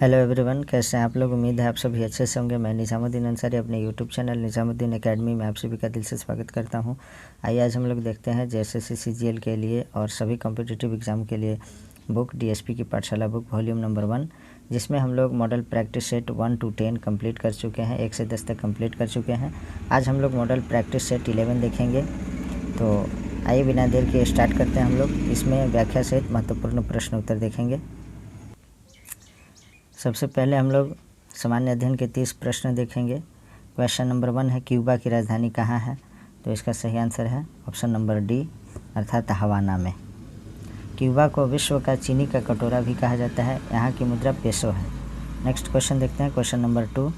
Hello everyone, कैसे हैं आप लोग। उम्मीद है आप सभी अच्छे से होंगे। मैं निजामुद्दीन अंसारी अपने यूट्यूब चैनल निजामुद्दीन एकेडमी में आप सभी का दिल से स्वागत करता हूं। आइए आज हम लोग देखते हैं जेएसएससी सीजीएल के लिए और सभी कॉम्पिटिटिव एग्ज़ाम के लिए बुक डीएसपी की पाठशाला बुक वॉल्यूम नंबर 1, जिसमें हम लोग model practice set 1 to 10 complete कर चुके हैं, 1 से 10 तक कंप्लीट कर चुके हैं। आज हम लोग मॉडल प्रैक्टिस सेट 11 देखेंगे। तो आइए बिना देर के स्टार्ट करते हैं हम लोग। इसमें व्याख्या सहित महत्वपूर्ण प्रश्न उत्तर देखेंगे। सबसे पहले हम लोग सामान्य अध्ययन के 30 प्रश्न देखेंगे। क्वेश्चन नंबर 1 है, क्यूबा की राजधानी कहाँ है? तो इसका सही आंसर है ऑप्शन नंबर डी, अर्थात हवाना में। क्यूबा को विश्व का चीनी का कटोरा भी कहा जाता है। यहाँ की मुद्रा पेसो है। नेक्स्ट क्वेश्चन देखते हैं। क्वेश्चन नंबर 2,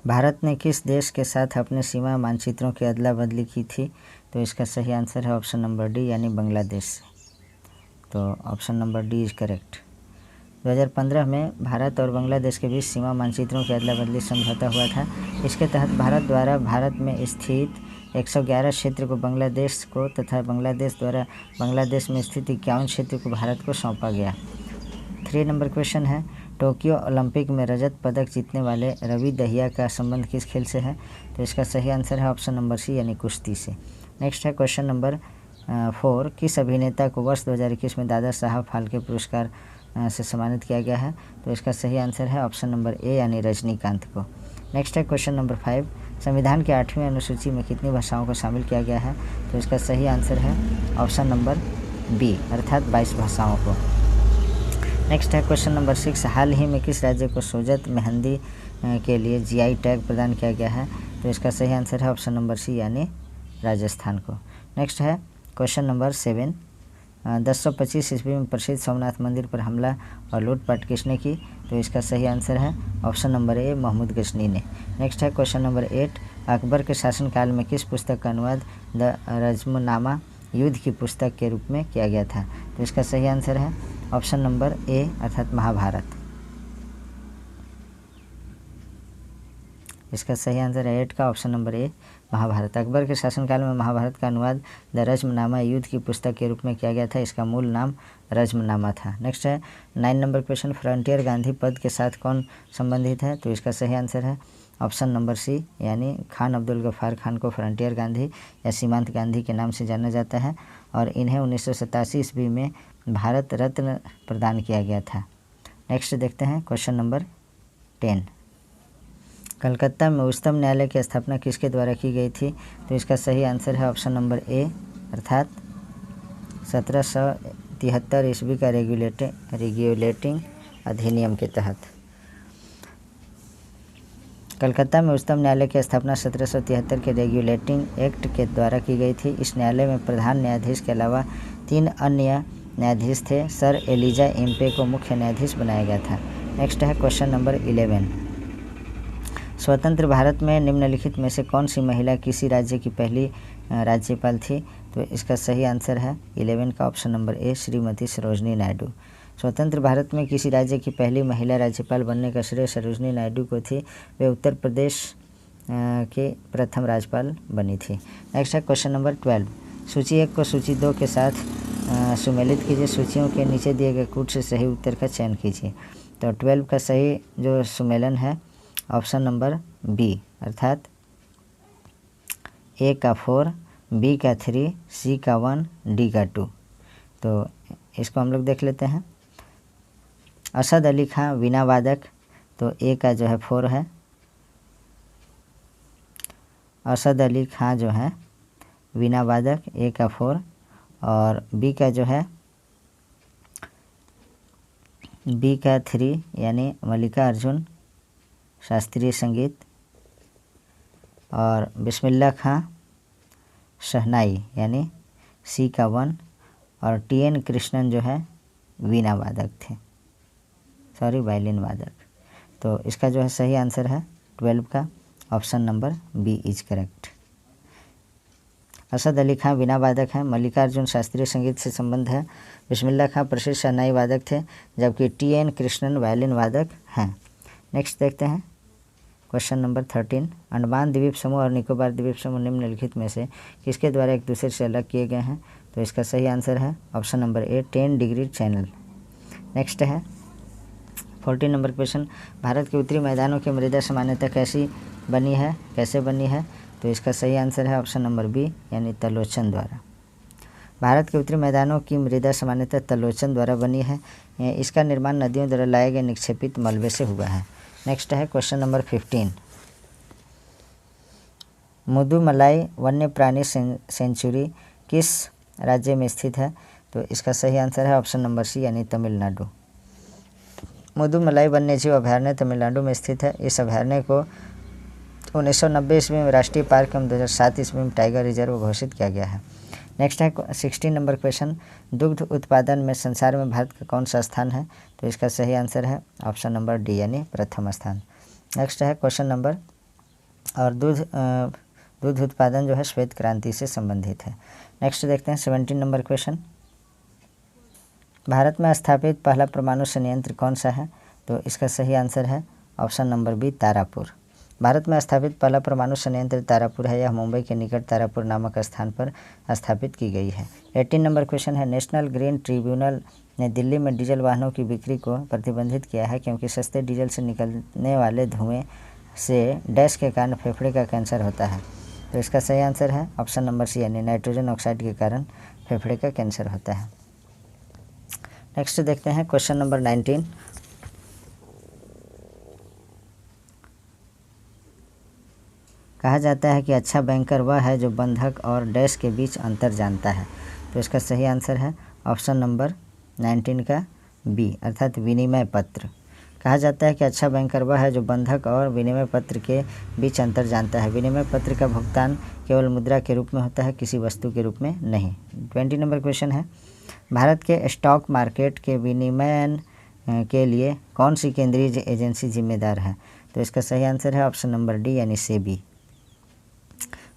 भारत ने किस देश के साथ अपने सीमा मानचित्रों की अदला बदली की थी? तो इसका सही आंसर है ऑप्शन नंबर डी, यानी बांग्लादेश से। तो option number D is correct. 2015 में भारत और बांग्लादेश के बीच सीमा मानचित्रों की अदला बदली समझौता हुआ था। इसके तहत भारत द्वारा भारत में स्थित 111 क्षेत्र को बांग्लादेश को तथा बांग्लादेश द्वारा बांग्लादेश में स्थित 51 क्षेत्र को भारत को सौंपा गया। 3 नंबर क्वेश्चन है, टोक्यो ओलंपिक में रजत पदक जीतने वाले रवि दहिया का संबंध किस खेल से है? तो इसका सही आंसर है ऑप्शन नंबर सी, यानी कुश्ती से। नेक्स्ट है क्वेश्चन नंबर 4, किस अभिनेता को वर्ष 2021 में दादा साहब फाल्के पुरस्कार से सम्मानित किया गया है? तो इसका सही आंसर है ऑप्शन नंबर ए, यानी रजनीकांत को। नेक्स्ट है क्वेश्चन नंबर 5, संविधान के 8वीं अनुसूची में कितनी भाषाओं को शामिल किया गया है? तो इसका सही आंसर है ऑप्शन नंबर बी, अर्थात 22 भाषाओं को। नेक्स्ट है क्वेश्चन नंबर 6, हाल ही में किस राज्य को सोजत मेहंदी के लिए जीआई टैग प्रदान किया गया है? तो इसका सही आंसर है ऑप्शन नंबर सी, यानी राजस्थान को। नेक्स्ट है क्वेश्चन नंबर 7, 1025 ईस्वी में प्रसिद्ध सोमनाथ मंदिर पर हमला और लूटपाट किसने की? तो इसका सही आंसर है option number A, Mahmud Ghazni ने। नेक्स्ट है क्वेश्चन नंबर 8, अकबर के शासनकाल में किस पुस्तक का अनुवाद द रज़्मनामा युद्ध की पुस्तक के रूप में किया गया था? तो इसका सही आंसर है ऑप्शन नंबर ए, अर्थात महाभारत। इसका सही आंसर है 8 का option number A, Mahabharata. Akbar के शासनकाल में महाभारत का अनुवाद द रज़्मनामा युद्ध की पुस्तक के रूप में किया गया था। इसका मूल नाम रज़्मनामा था। नेक्स्ट है 9 नंबर क्वेश्चन, फ्रंटियर गांधी पद के साथ कौन संबंधित है? तो इसका सही आंसर है ऑप्शन नंबर सी, यानी खान अब्दुल गफ्फार खान को फ्रंटियर गांधी या सीमांत गांधी के नाम से जाना जाता है और इन्हें 1987 ईस्वी में भारत रत्न प्रदान किया गया था। नेक्स्ट देखते हैं क्वेश्चन नंबर 10, कलकत्ता में उच्चतम न्यायालय की स्थापना किसके द्वारा की गई थी? तो इसका सही आंसर है ऑप्शन नंबर ए, अर्थात 1773 ईस्वी का रेगुलेटिंग अधिनियम के तहत। कलकत्ता में उच्चतम न्यायालय की स्थापना 1773 के रेगुलेटिंग एक्ट के द्वारा की गई थी। इस न्यायालय में प्रधान न्यायाधीश के अलावा 3 अन्य न्यायाधीश थे। सर एलिजा एम्पे को मुख्य न्यायाधीश बनाया गया था। नेक्स्ट है क्वेश्चन नंबर 11, स्वतंत्र भारत में निम्नलिखित में से कौन सी महिला किसी राज्य की पहली राज्यपाल थी? तो इसका सही आंसर है 11 का ऑप्शन नंबर ए, श्रीमती सरोजनी नायडू। स्वतंत्र भारत में किसी राज्य की पहली महिला राज्यपाल बनने का श्रेय सरोजनी नायडू को थी। वे उत्तर प्रदेश के प्रथम राज्यपाल बनी थी। नेक्स्ट है क्वेश्चन नंबर 12, सूची 1 को सूची 2 के साथ सुमेलित कीजिए। सूचियों के नीचे दिए गए कूट से सही उत्तर का चयन कीजिए। तो 12 का सही जो सुमेलन है ऑप्शन नंबर बी, अर्थात ए का 4, बी का 3, सी का 1, डी का 2। तो इसको हम लोग देख लेते हैं। असद अली खां वीणा वादक, तो ए का जो है 4 है। असद अली खां जो है वीणा वादक, ए का 4, और बी का जो है बी का 3, यानी मल्लिका अर्जुन शास्त्रीय संगीत, और बिस्मिल्लाह खां शहनाई, यानी सी का 1, और टी.एन. कृष्णन जो है वीणा वादक थे, वायलिन वादक। तो इसका जो है सही आंसर है 12 का option number B is correct. Asad Ali Khan veena वादक हैं, मल्लिका अर्जुन शास्त्रीय संगीत से संबंध है, बिस्मिल्लाह खां प्रसिद्ध शहनाई वादक थे, जबकि टी.एन. कृष्णन वायलिन वादक हैं। नेक्स्ट देखते हैं क्वेश्चन नंबर 13, अंडमान द्वीप समूह और निकोबार द्वीप समूह निम्नलिखित में से किसके द्वारा एक दूसरे से अलग किए गए हैं? तो इसका सही आंसर है ऑप्शन नंबर ए, 10 डिग्री चैनल। नेक्स्ट है 14 नंबर क्वेश्चन, भारत के उत्तरी मैदानों की मृदा सामान्यतः कैसे बनी है? तो इसका सही आंसर है ऑप्शन नंबर बी यानी तलोचन द्वारा। भारत के उत्तरी मैदानों की मृदा सामान्यतः तलोचन द्वारा बनी है। इसका निर्माण नदियों द्वारा लाए गए निक्षेपित मलबे से हुआ है। नेक्स्ट है क्वेश्चन नंबर 15, मुदुमलाई वन्य प्राणी सेंचुरी किस राज्य में स्थित है? तो इसका सही आंसर है ऑप्शन नंबर सी यानी तमिलनाडु। मुदुमलाई वन्यजीव अभयारण्य तमिलनाडु में स्थित है। इस अभयारण्य को 1990 ईस्वी में राष्ट्रीय पार्क एवं 2007 ईस्वी में टाइगर रिजर्व घोषित किया गया है। नेक्स्ट है 16 नंबर क्वेश्चन, दुग्ध उत्पादन में संसार में भारत का कौन सा स्थान है? तो इसका सही आंसर है ऑप्शन नंबर डी यानी प्रथम स्थान। नेक्स्ट है क्वेश्चन नंबर, और दूध उत्पादन जो है श्वेत क्रांति से संबंधित है। नेक्स्ट देखते हैं 17 नंबर क्वेश्चन, भारत में स्थापित पहला परमाणु संयंत्र कौन सा है? तो इसका सही आंसर है option number B Tarapur. Bharat में स्थापित पहला परमाणु संयंत्र तारापुर है। यह मुंबई के निकट तारापुर नामक स्थान पर स्थापित की गई है। 18 नंबर क्वेश्चन है, नेशनल ग्रीन ट्रिब्यूनल ने दिल्ली में डीजल वाहनों की बिक्री को प्रतिबंधित किया है क्योंकि सस्ते डीजल से निकलने वाले धुएं से डैश के कारण फेफड़े का कैंसर होता है। तो इसका सही आंसर है ऑप्शन नंबर सी यानी नाइट्रोजन ऑक्साइड के कारण फेफड़े का कैंसर होता है। नेक्स्ट देखते हैं क्वेश्चन नंबर 19, कहा जाता है कि अच्छा बैंकर वह है जो बंधक और डैश के बीच अंतर जानता है। तो इसका सही आंसर है ऑप्शन नंबर 19 का बी अर्थात विनिमय पत्र। कहा जाता है कि अच्छा बैंकर वह है जो बंधक और विनिमय पत्र के बीच अंतर जानता है। विनिमय पत्र का भुगतान केवल मुद्रा के रूप में होता है, किसी वस्तु के रूप में नहीं। 20 नंबर क्वेश्चन है, भारत के स्टॉक मार्केट के विनिमयन के लिए कौन सी केंद्रीय एजेंसी जिम्मेदार है? तो इसका सही आंसर है ऑप्शन नंबर डी यानी सेबी।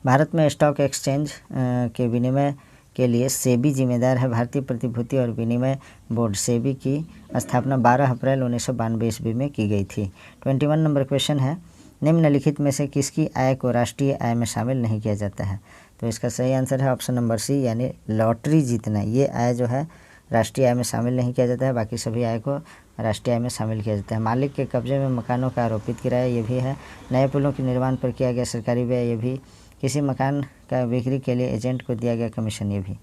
भारत में स्टॉक एक्सचेंज के विनिमय के लिए सेबी जिम्मेदार है। भारतीय प्रतिभूति और विनिमय बोर्ड सेबी की स्थापना 12 अप्रैल 1992 ईस्वी में की गई थी। 21 नंबर क्वेश्चन है, निम्नलिखित में से किसकी आय को राष्ट्रीय आय में शामिल नहीं किया जाता है? तो इसका सही आंसर है ऑप्शन नंबर सी यानी लॉटरी जीतना। ये आय जो है राष्ट्रीय आय में शामिल नहीं किया जाता है, बाकी सभी आय को राष्ट्रीय आय में शामिल किया जाता है। मालिक के कब्जे में मकानों का आरोपित किराया ये भी है। नए पुलों के निर्माण पर किया गया सरकारी व्यय ये भी। किसी मकान का बिक्री के लिए एजेंट को दिया गया कमीशन ये भी।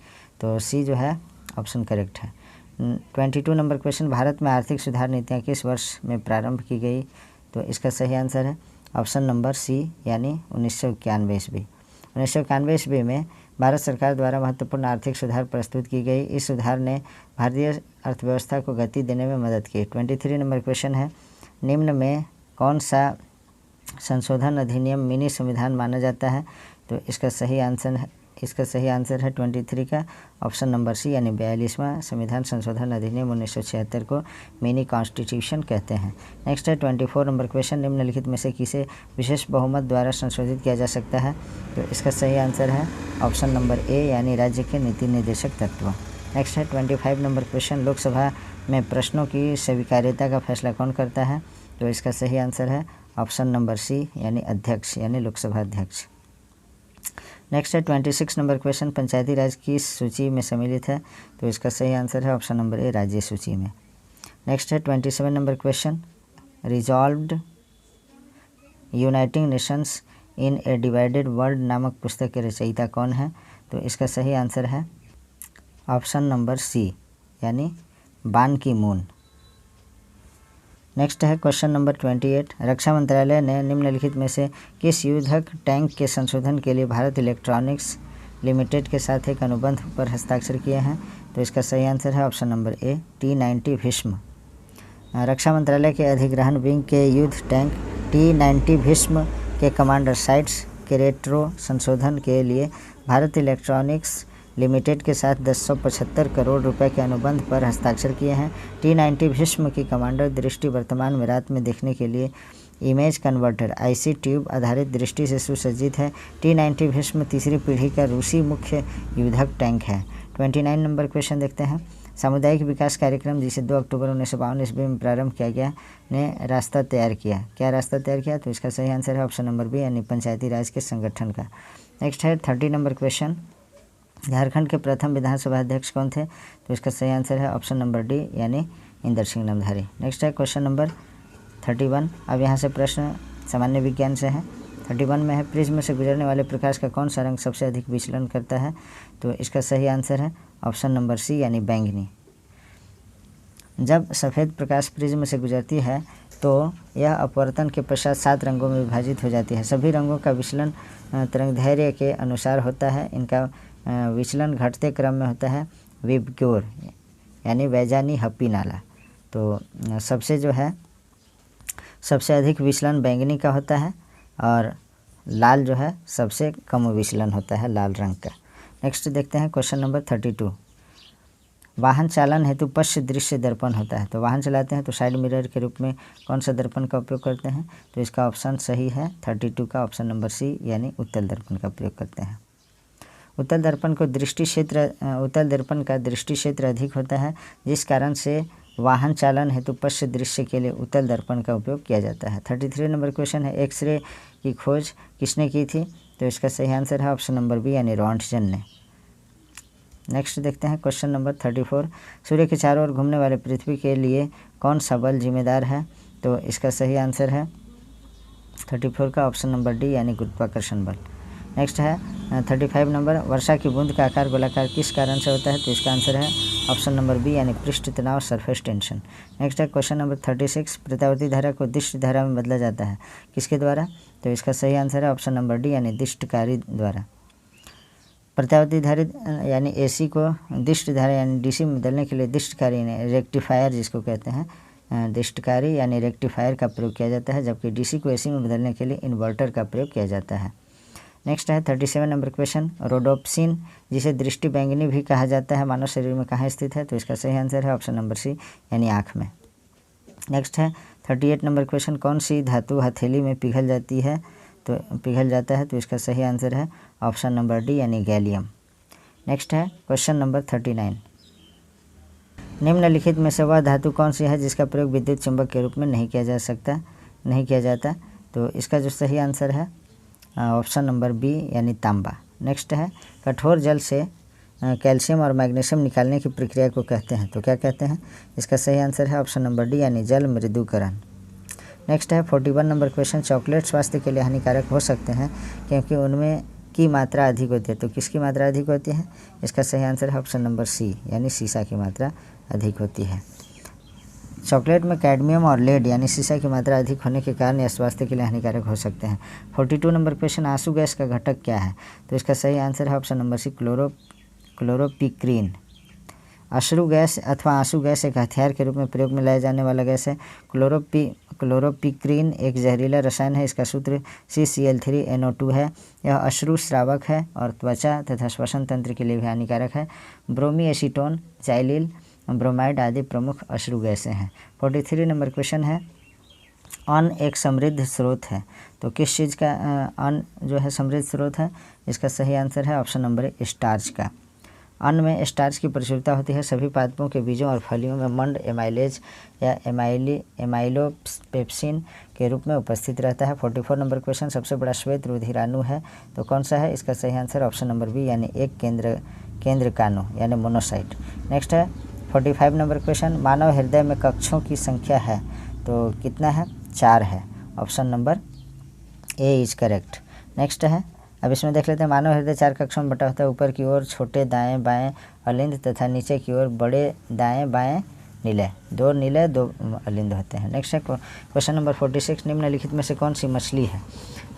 तो सी जो है ऑप्शन करेक्ट है। 22 नंबर क्वेश्चन, भारत में आर्थिक सुधार नीतियाँ किस वर्ष में प्रारंभ की गई? तो इसका सही आंसर है ऑप्शन नंबर सी यानी 1991 ईस्वी। 1991 ईस्वी में भारत सरकार द्वारा महत्वपूर्ण आर्थिक सुधार प्रस्तुत की गई। इस सुधार ने भारतीय अर्थव्यवस्था को गति देने में मदद की। 23 नंबर क्वेश्चन है, निम्न में कौन सा संशोधन अधिनियम मिनी संविधान माना जाता है? तो इसका सही आंसर है 23 का ऑप्शन नंबर सी यानी 42वां संविधान संशोधन अधिनियम 1976 को मिनी कॉन्स्टिट्यूशन कहते हैं। नेक्स्ट है 24 नंबर क्वेश्चन, निम्नलिखित में से किसे विशेष बहुमत द्वारा संशोधित किया जा सकता है? तो इसका सही आंसर है ऑप्शन नंबर ए यानी राज्य के नीति निर्देशक तत्व। नेक्स्ट है 25 नंबर क्वेश्चन, लोकसभा में प्रश्नों की स्वीकार्यता का फैसला कौन करता है? तो इसका सही आंसर है ऑप्शन नंबर सी यानी अध्यक्ष यानी लोकसभा अध्यक्ष। नेक्स्ट है 26 नंबर क्वेश्चन, पंचायती राज किस सूची में सम्मिलित है? तो इसका सही आंसर है ऑप्शन नंबर ए राज्य सूची में। नेक्स्ट है 27 number question, resolved uniting nations in a divided world नामक पुस्तक के रचयिता कौन है? तो इसका सही आंसर है ऑप्शन नंबर सी यानी बान की मून। नेक्स्ट है क्वेश्चन नंबर 28, रक्षा मंत्रालय ने निम्नलिखित में से किस युद्धक टैंक के संशोधन के लिए भारत इलेक्ट्रॉनिक्स लिमिटेड के साथ एक अनुबंध पर हस्ताक्षर किए हैं? तो इसका सही आंसर है option number A T-90 Bhishma. रक्षा मंत्रालय के अधिग्रहण विंग के युद्ध टैंक T-90 भीष्म के कमांडर साइट्स के रेट्रो संशोधन के लिए भारत इलेक्ट्रॉनिक्स लिमिटेड के साथ 1075 करोड़ रुपए के अनुबंध पर हस्ताक्षर किए हैं। T-90 भीष्म की कमांडर दृष्टि वर्तमान में रात में देखने के लिए इमेज कन्वर्टर IC ट्यूब आधारित दृष्टि से सुसज्जित है। T-90 भीष्म तीसरी पीढ़ी का रूसी मुख्य युद्धक टैंक है। 29 नंबर क्वेश्चन देखते हैं, सामुदायिक विकास कार्यक्रम जिसे 2 अक्टूबर 1952 ईस्वी में प्रारंभ किया गया ने रास्ता तैयार किया। क्या रास्ता तैयार किया? तो इसका सही आंसर है ऑप्शन नंबर बी यानी पंचायती राज के संगठन का। नेक्स्ट है 30 नंबर क्वेश्चन, झारखंड के प्रथम विधानसभा अध्यक्ष कौन थे? तो इसका सही आंसर है ऑप्शन नंबर डी यानी इंदर सिंह नामधारी। नेक्स्ट है क्वेश्चन नंबर 31। अब यहाँ से प्रश्न सामान्य विज्ञान से है। 31 में है प्रिज्म से गुजरने वाले प्रकाश का कौन सा रंग सबसे अधिक विचलन करता है? तो इसका सही आंसर है ऑप्शन नंबर सी यानी बैंगनी। जब सफ़ेद प्रकाश प्रिज्म से गुजरती है तो यह अपवर्तन के पश्चात 7 रंगों में विभाजित हो जाती है। सभी रंगों का विचलन तरंगदैर्घ्य के अनुसार होता है। इनका विचलन घटते क्रम में होता है विबग्योर यानी वैजानी हप्पी नाला। तो सबसे अधिक विचलन बैंगनी का होता है और लाल जो है सबसे कम विचलन होता है लाल रंग का। नेक्स्ट देखते हैं क्वेश्चन नंबर 32। वाहन चालन हेतु पश्च दृश्य दर्पण होता है। तो वाहन चलाते हैं तो साइड मिरर के रूप में कौन सा दर्पण का उपयोग करते हैं? तो इसका ऑप्शन सही है 32 का ऑप्शन नंबर सी यानी उत्तल दर्पण का प्रयोग करते हैं। उत्तल दर्पण का दृष्टि क्षेत्र अधिक होता है, जिस कारण से वाहन चालन हेतु पश्च दृश्य के लिए उत्तल दर्पण का उपयोग किया जाता है। 33 नंबर क्वेश्चन है एक्सरे की खोज किसने की थी? तो इसका सही आंसर है ऑप्शन नंबर बी यानी रॉन्टजन ने। नेक्स्ट देखते हैं क्वेश्चन नंबर 34। सूर्य के चारों ओर घूमने वाले पृथ्वी के लिए कौन सा बल जिम्मेदार है? तो इसका सही आंसर है 34 का ऑप्शन नंबर डी यानी गुरुत्वाकर्षण बल। नेक्स्ट है 35 नंबर। वर्षा की बूंद का आकार गोलाकार किस कारण से होता है? तो इसका आंसर है ऑप्शन नंबर बी यानी पृष्ठ तनाव सरफेस टेंशन। नेक्स्ट है क्वेश्चन नंबर 36। प्रत्यावर्ती धारा को दिष्ट धारा में बदला जाता है किसके द्वारा? तो इसका सही आंसर है ऑप्शन नंबर डी यानी दिष्टकारी द्वारा। प्रत्यावर्ती धारित यानी एसी को दिष्ट धारा यानी डीसी में बदलने के लिए दिष्टकारी रेक्टिफायर जिसको कहते हैं दिष्टकारी यानी रेक्टिफायर का प्रयोग किया जाता है, जबकि डीसी को एसी में बदलने के लिए इन्वर्टर का प्रयोग किया जाता है। नेक्स्ट है 37 नंबर क्वेश्चन। रोडोप्सिन जिसे दृष्टि बैंगनी भी कहा जाता है मानव शरीर में कहाँ स्थित है? तो इसका सही आंसर है ऑप्शन नंबर सी यानी आँख में। नेक्स्ट है 38 नंबर क्वेश्चन। कौन सी धातु हथेली में पिघल जाता है? तो इसका सही आंसर है ऑप्शन नंबर डी यानी गैलियम। नेक्स्ट है क्वेश्चन नंबर 39। निम्नलिखित में से वह धातु कौन सी है जिसका प्रयोग विद्युत चुंबक के रूप में नहीं किया जाता? तो इसका जो सही आंसर है ऑप्शन नंबर बी यानी तांबा। नेक्स्ट है कठोर जल से कैल्शियम और मैग्नीशियम निकालने की प्रक्रिया को कहते हैं, तो क्या कहते हैं? इसका सही आंसर है ऑप्शन नंबर डी यानी जल मृदुकरण। नेक्स्ट है 41 नंबर क्वेश्चन। चॉकलेट स्वास्थ्य के लिए हानिकारक हो सकते हैं क्योंकि उनमें की मात्रा अधिक होती है। तो किसकी मात्रा अधिक होती है? इसका सही आंसर है ऑप्शन नंबर सी यानी सीसा की मात्रा अधिक होती है। चॉकलेट में कैडमियम और लेड यानी सीसा की मात्रा अधिक होने के कारण यह स्वास्थ्य के लिए हानिकारक हो सकते हैं। 42 नंबर क्वेश्चन। आंसू गैस का घटक क्या है? तो इसका सही आंसर है ऑप्शन नंबर सी क्लोरोपिक्रीन। अश्रु गैस अथवा आंसू गैस एक हथियार के रूप में प्रयोग में लाया जाने वाला गैस है। क्लोरोपिक्रीन एक जहरीला रसायन है। इसका सूत्र CCl3NO2 है। यह अश्रु श्रावक है और त्वचा तथा श्वसन तंत्र के लिए भी हानिकारक है। ब्रोमी एसीटोन, जाइलिल ब्रोमाइड आदि प्रमुख अश्रु गैसें हैं। 43 नंबर क्वेश्चन है अन्न एक समृद्ध स्रोत है। तो किस चीज़ का अन्न जो है समृद्ध स्रोत है? इसका सही आंसर है ऑप्शन नंबर स्टार्च का। अन्न में स्टार्च की प्रचुरता होती है। सभी पादपों के बीजों और फलियों में मंड एमाइलेज या एमाइलोपेप्सिन के रूप में उपस्थित रहता है। 44 नंबर क्वेश्चन। सबसे बड़ा श्वेत रुधिराणु है तो कौन सा है? इसका सही आंसर ऑप्शन नंबर बी यानी एक केंद्र काणु यानी मोनोसाइट। नेक्स्ट है 45 नंबर क्वेश्चन। मानव हृदय में कक्षों की संख्या है तो कितना है? 4 है। Option number A is correct. Next है अब इसमें देख लेते हैं। मानव हृदय 4 कक्षों में बटा होता है। ऊपर की ओर छोटे दाएं बाएं अलिंद तथा नीचे की ओर बड़े दाएं बाएं नीले, 2 नीले 2 अलिंद होते हैं। नेक्स्ट है क्वेश्चन नंबर 46। निम्नलिखित में से कौन सी मछली है?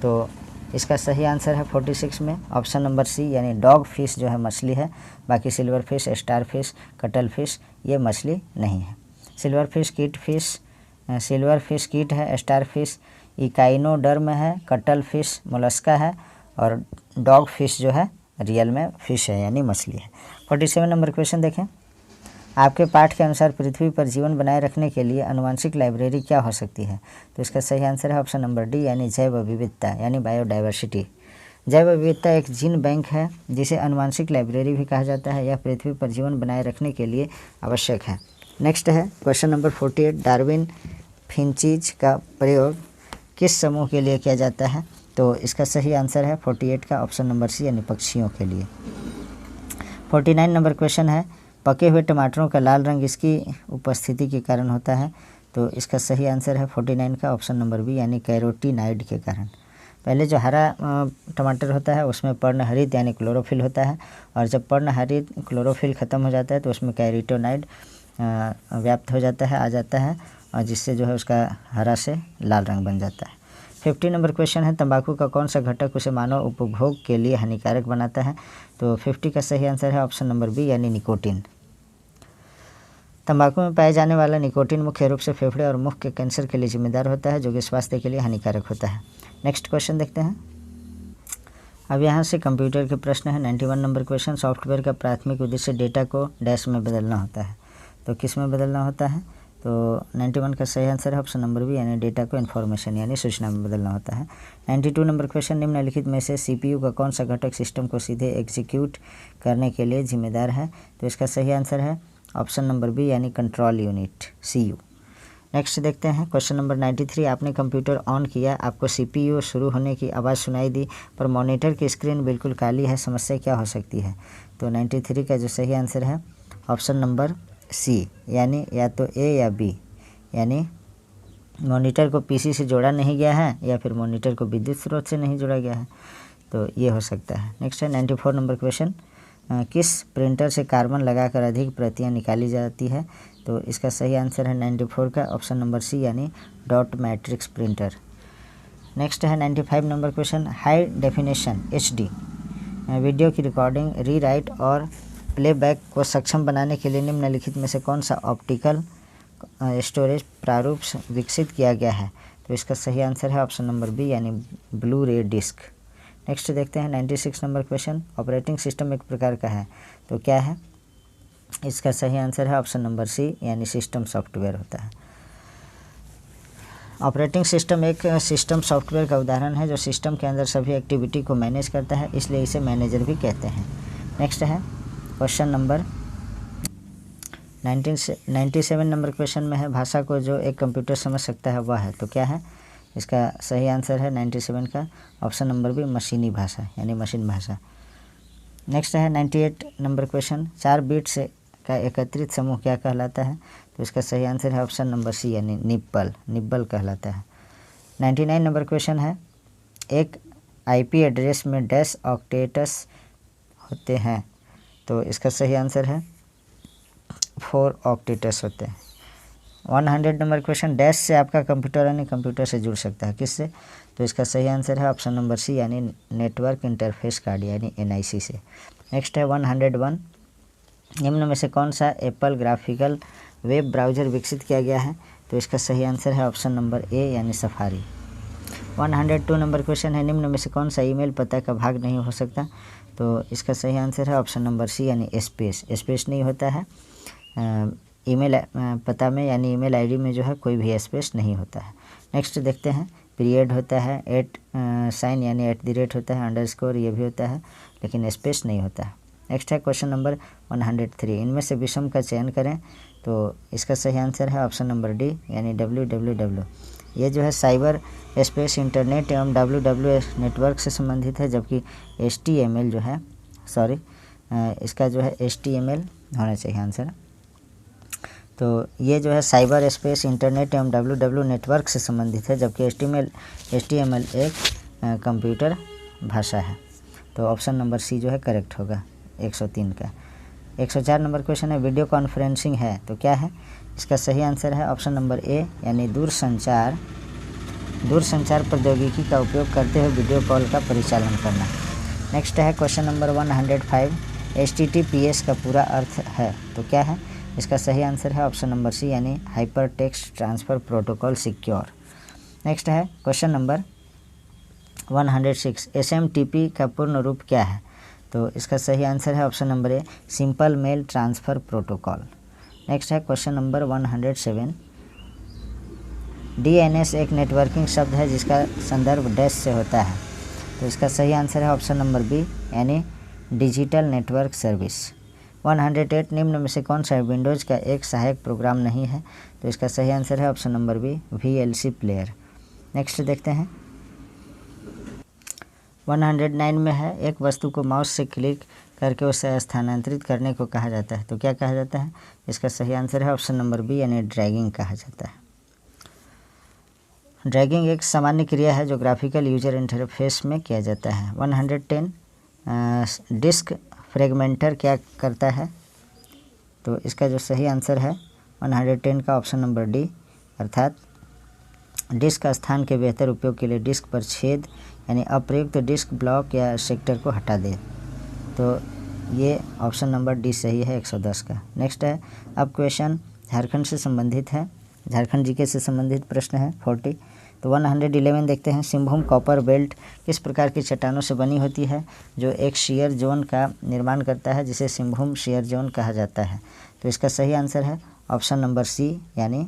तो इसका सही आंसर है 46 में ऑप्शन नंबर सी यानी डॉग फिश जो है मछली है। बाकी silver fish, star fish, cuttle fish ये मछली नहीं है। सिल्वर फिश कीट है, स्टार फिश इकाइनोडर्म है, कटल फिश मोलस्का है और डॉग फिश जो है रियल में फिश है यानी मछली है। 47 नंबर क्वेश्चन देखें। आपके पाठ के अनुसार पृथ्वी पर जीवन बनाए रखने के लिए आनुवंशिक लाइब्रेरी क्या हो सकती है? तो इसका सही आंसर है ऑप्शन नंबर डी यानी जैव विविधता यानी बायोडाइवर्सिटी। जैव विविधता एक जीन बैंक है जिसे आनुवंशिक लाइब्रेरी भी कहा जाता है। यह पृथ्वी पर जीवन बनाए रखने के लिए आवश्यक है। नेक्स्ट है क्वेश्चन नंबर 48। डार्विन फिंचीज का प्रयोग किस समूह के लिए किया जाता है? तो इसका सही आंसर है 48 का ऑप्शन नंबर सी यानी पक्षियों के लिए। 49 नंबर क्वेश्चन है पके हुए टमाटरों का लाल रंग इसकी उपस्थिति के कारण होता है। तो इसका सही आंसर है 49 का ऑप्शन नंबर बी यानी कैरोटीनाइड के कारण। पहले जो हरा टमाटर होता है उसमें पर्णहरित यानी क्लोरोफिल होता है, और जब पर्णहरित क्लोरोफिल ख़त्म हो जाता है तो उसमें कैरोटीनॉइड व्याप्त हो जाता है, आ जाता है, और जिससे जो है उसका हरा से लाल रंग बन जाता है। 50 नंबर क्वेश्चन है, तंबाकू का कौन सा घटक उसे मानव उपभोग के लिए हानिकारक बनाता है? तो 50 का सही आंसर है ऑप्शन नंबर बी यानी निकोटीन। तंबाकू में पाए जाने वाला निकोटीन मुख्य रूप से फेफड़े और मुख के कैंसर के लिए जिम्मेदार होता है, जो कि स्वास्थ्य के लिए हानिकारक होता है। नेक्स्ट क्वेश्चन देखते हैं। अब यहाँ से कंप्यूटर के प्रश्न है। 91 नंबर क्वेश्चन, सॉफ्टवेयर का प्राथमिक उद्देश्य डेटा को डैश में बदलना होता है, तो किस में बदलना होता है? तो 91 का सही आंसर है ऑप्शन नंबर बी यानी डेटा को इन्फॉर्मेशन यानी सूचना में बदलना होता है। 92 नंबर क्वेश्चन, निम्नलिखित में से सीपीयू का कौन सा घटक सिस्टम को सीधे एग्जीक्यूट करने के लिए जिम्मेदार है? तो इसका सही आंसर है ऑप्शन नंबर बी यानी कंट्रोल यूनिट सीयू। नेक्स्ट देखते हैं क्वेश्चन नंबर 93, आपने कंप्यूटर ऑन किया, आपको सीपीयू शुरू होने की आवाज़ सुनाई दी, पर मॉनिटर की स्क्रीन बिल्कुल काली है, समस्या क्या हो सकती है? तो 93 का जो सही आंसर है ऑप्शन नंबर सी यानी या तो ए या बी, यानी मॉनिटर को पीसी से जोड़ा नहीं गया है या फिर मॉनिटर को विद्युत स्रोत से नहीं जोड़ा गया है, तो ये हो सकता है। नेक्स्ट है 94 नंबर क्वेश्चन, किस प्रिंटर से कार्बन लगाकर अधिक प्रतियां निकाली जाती है? तो इसका सही आंसर है 94 का ऑप्शन नंबर सी यानी डॉट मैट्रिक्स प्रिंटर। नेक्स्ट है 95 number question, high definition HD video की रिकॉर्डिंग, रीराइट और प्लेबैक को सक्षम बनाने के लिए निम्नलिखित में से कौन सा ऑप्टिकल स्टोरेज प्रारूप विकसित किया गया है? तो इसका सही आंसर है ऑप्शन नंबर बी यानी ब्लू रे डिस्क। नेक्स्ट देखते हैं 96 नंबर क्वेश्चन, ऑपरेटिंग सिस्टम एक प्रकार का है, तो क्या है? इसका सही आंसर है ऑप्शन नंबर सी यानी सिस्टम सॉफ्टवेयर होता है। ऑपरेटिंग सिस्टम एक सिस्टम सॉफ्टवेयर का उदाहरण है जो सिस्टम के अंदर सभी एक्टिविटी को मैनेज करता है, इसलिए इसे मैनेजर भी कहते हैं। नेक्स्ट है क्वेश्चन नंबर 97 नंबर क्वेश्चन में है, भाषा को जो एक कंप्यूटर समझ सकता है वह है, तो क्या है? इसका सही आंसर है 97 का ऑप्शन नंबर बी मशीनी भाषा यानी मशीन भाषा। नेक्स्ट है 98 नंबर क्वेश्चन, 4 बिट्स का एकत्रित समूह क्या कहलाता है? तो इसका सही आंसर है ऑप्शन नंबर सी यानी निब्बल कहलाता है। 99 नंबर क्वेश्चन है, एक आईपी एड्रेस में डैश ऑक्टेट्स होते हैं, तो इसका सही आंसर है 4 ऑक्टेट्स होते हैं। 100 नंबर क्वेश्चन, डैश से आपका कंप्यूटर अन्य कंप्यूटर से जुड़ सकता है, किससे? तो इसका सही आंसर है ऑप्शन नंबर सी यानी नेटवर्क इंटरफेस कार्ड यानी NIC से। नेक्स्ट है 101, निम्न में से कौन सा एप्पल ग्राफिकल वेब ब्राउज़र विकसित किया गया है? तो इसका सही आंसर है ऑप्शन नंबर ए यानी सफारी। 102 नंबर क्वेश्चन है, निम्न में से कौन सा ईमेल पता का भाग नहीं हो सकता? तो इसका सही आंसर है ऑप्शन नंबर सी यानी स्पेस नहीं होता है ईमेल पता में, यानी ईमेल आईडी में जो है कोई भी स्पेस नहीं होता है। नेक्स्ट देखते हैं, पीरियड होता है, साइन यानी @ होता है, अंडरस्कोर ये भी होता है, लेकिन स्पेस नहीं होता है। नेक्स्ट है क्वेश्चन नंबर 103, इनमें से विषम का चयन करें, तो इसका सही आंसर है ऑप्शन नंबर डी यानी www। ये जो है साइबर स्पेस इंटरनेट एवं WWW नेटवर्क से संबंधित है, जबकि HTML जो है इसका जो है HTML होना चाहिए आंसर। तो ये जो है साइबर स्पेस इंटरनेट एवं WWW नेटवर्क से संबंधित है, जबकि HTML एक कंप्यूटर भाषा है। तो ऑप्शन नंबर सी जो है करेक्ट होगा 103 का। 104 नंबर क्वेश्चन है, वीडियो कॉन्फ्रेंसिंग है, तो क्या है? इसका सही आंसर है ऑप्शन नंबर ए यानी दूरसंचार प्रौद्योगिकी का उपयोग करते हुए वीडियो कॉल का परिचालन करना। नेक्स्ट है क्वेश्चन नंबर 105, HTTPS का पूरा अर्थ है, तो क्या है? इसका सही आंसर है ऑप्शन नंबर सी यानी hyper text transfer protocol secure. Next है क्वेश्चन नंबर 106, SMTP का पूर्ण रूप क्या है? तो इसका सही आंसर है option number A simple mail transfer protocol. Next है क्वेश्चन नंबर 107, DNS एक नेटवर्किंग शब्द है जिसका संदर्भ डैश से होता है, तो इसका सही आंसर है ऑप्शन नंबर बी यानी डिजिटल नेटवर्क सर्विस। 108, निम्न में से कौन सा विंडोज़ का एक सहायक प्रोग्राम नहीं है? तो इसका सही आंसर है option number B VLC player. Next देखते हैं 109 में है, एक वस्तु को माउस से क्लिक करके उसे स्थानांतरित करने को कहा जाता है, तो क्या कहा जाता है? इसका सही आंसर है ऑप्शन नंबर बी यानी ड्रैगिंग कहा जाता है। ड्रैगिंग एक सामान्य क्रिया है जो ग्राफिकल यूजर इंटरफेस में किया जाता है। 110 डिस्क फ्रेगमेंटर क्या करता है? तो इसका जो सही आंसर है 110 का ऑप्शन नंबर डी, अर्थात डिस्क का स्थान के बेहतर उपयोग के लिए डिस्क पर छेद यानी अप्रयुक्त डिस्क ब्लॉक या सेक्टर को हटा दे। तो ये ऑप्शन नंबर डी सही है 110 का। नेक्स्ट है, अब क्वेश्चन झारखंड से संबंधित है, झारखंड जीके से संबंधित प्रश्न है 40। तो 111 देखते हैं, सिंहभूम कॉपर बेल्ट किस प्रकार की चट्टानों से बनी होती है जो एक शियर जोन का निर्माण करता है जिसे सिंहभूम शियर जोन कहा जाता है? तो इसका सही आंसर है ऑप्शन नंबर सी यानी